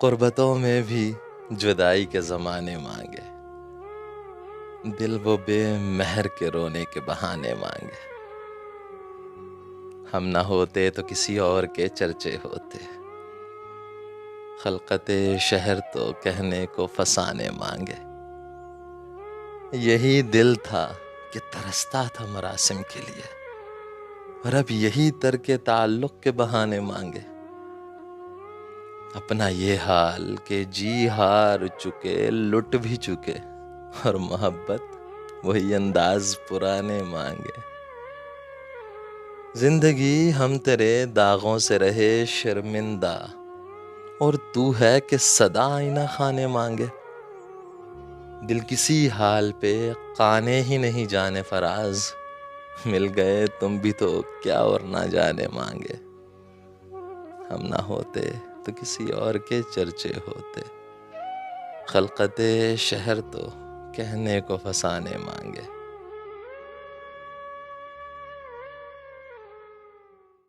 قربتوں میں بھی جدائی کے زمانے مانگے، دل وہ بے مہر کے رونے کے بہانے مانگے۔ ہم نہ ہوتے تو کسی اور کے چرچے ہوتے، خلقت شہر تو کہنے کو فسانے مانگے۔ یہی دل تھا کہ ترستا تھا مراسم کے لیے، اور اب یہی ترک تعلق کے بہانے مانگے۔ اپنا یہ حال کہ جی ہار چکے لٹ بھی چکے، اور محبت وہی انداز پرانے مانگے۔ زندگی ہم تیرے داغوں سے رہے شرمندہ، اور تو ہے کہ صدا آئینہ خانے مانگے۔ دل کسی حال پہ قانے ہی نہیں جانے فراز، مل گئے تم بھی تو کیا اور نہ جانے مانگے۔ ہم نہ ہوتے تو کسی اور کے چرچے ہوتے، خلقت شہر تو کہنے کو فسانے مانگے۔